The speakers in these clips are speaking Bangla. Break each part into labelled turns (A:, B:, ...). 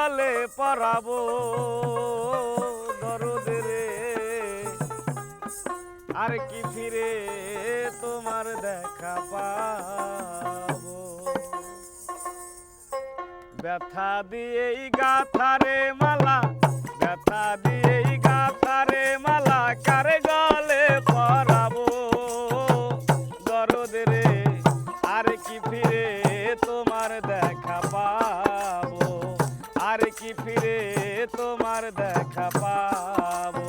A: গলে পরাবো দরদ রে, আর কি ফিরে তোমার দেখা পাবো। ব্যথা দিয়েই গাথারে মালা, ব্যথা দিয়েই গাথারে মালা, কারে গলে পরাবো দরদ রে, আর কি ফিরে তোমার দেখা পাবো, আর কি ফিরে তোমার দেখা পাবো।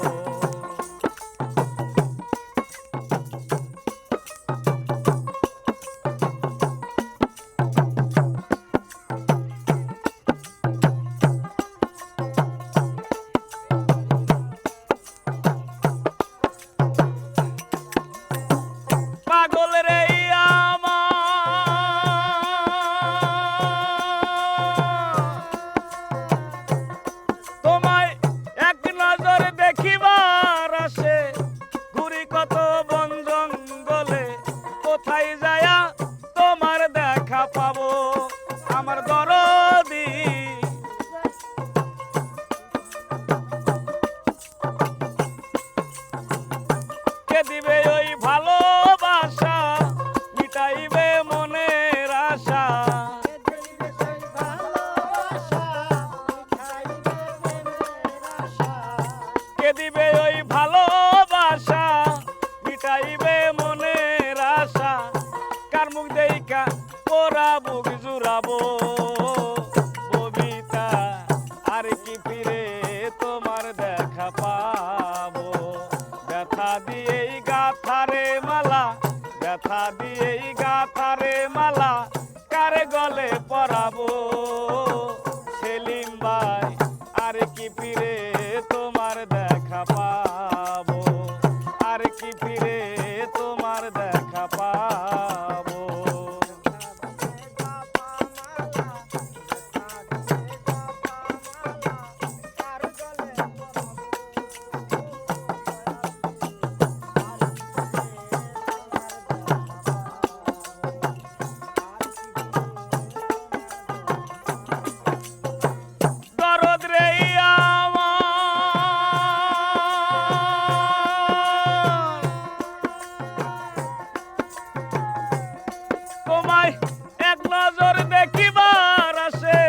A: পাগল রে তোমায় এক নজর দেখিবার আসে, ঘুরি কত বন জঙ্গলে, কোথায় যায়া তোমার দেখা পাবো আমার দরদি। কে দিবে ওই ভালোবাসা, মিটাইবে মনের আশা, কে দিবে ওই ভালোবাসা, মিটাইবে মনের আশা, কার মুখ দেইকা পোড়া বুক জুড়াবো ববিতা, আর কি ফিরে তোমার দেখা পাবো। ব্যথা দিয়েই গাথারে মালা, ব্যথা দিয়েই গাথারে মালা, কারে গলে পরাবো সেলিম ভাই, আর কি ফিরে তোমার দেখা পাবো, আর কি ফিরে তোমার দেখা পাবো। দরদ রে আমার, তোমায় এক নজর দেখিবার আসে,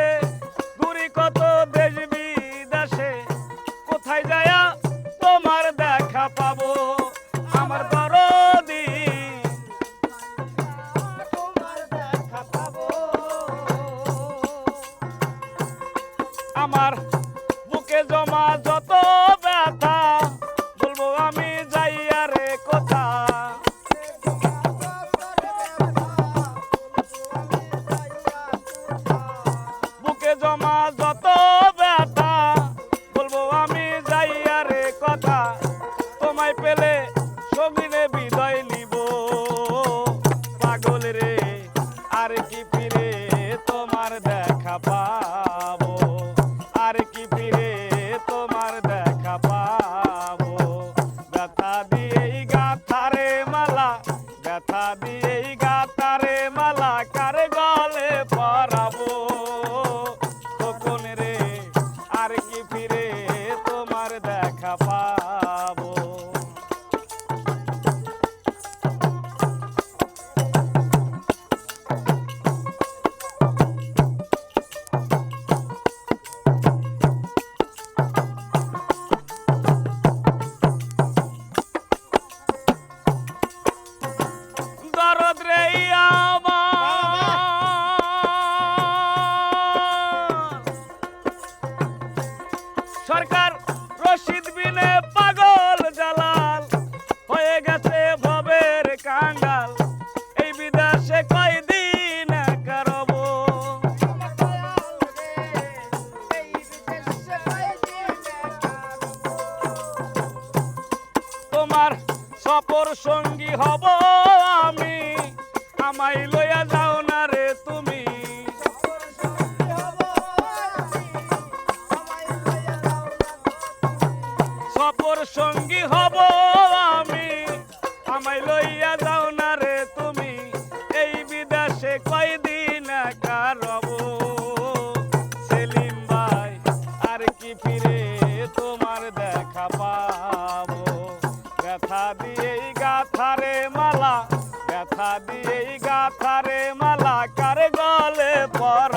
A: ঘুরি কত দেশ বিদেশে, কোথায় যায়া তোমার দেখা পাবো আমার দরদি। আমার বুকে জমা যত ব্যথা, বলবো আমি যাইয়া রে কোথা, বুকে জমা যত ব্যথা, বলবো আমি যাইয়া রে কথা, তোমায় পেলে সঙ্গিনে বিদায় নিব পাগল রে, আর কি ফিরে তোমার দেখা পাবো, আর কি ফিরে তোমার দেখা পাবো। ব্যথা দিয়েই গাথারে মালা, ব্যথা দিয়েই গাথারে মালা, কারে গলে পরাবো খোকন রে, আর কি ফিরে তোমার দেখা পাবো। দরদ রে আমার, সরকার রশিদ বিনে পাগল জালাল, হয়ে গেছে ভবের কাঙ্গাল, এই বিদেশে কয়দিন কারবো। তোমার সফর সঙ্গী হব আমি, আমায় লইয়া যাও না রে তুমি, সফর সঙ্গী হব আমি, আমায় লইয়া যাও না রে তুমি, এই বিদেশে কয়দিন কারব সেলিম ভাই। পাবো। ব্যথা দিয়েই গাথারে মালা, ব্যথা দিয়েই গাথারে মালা, কার গলে পর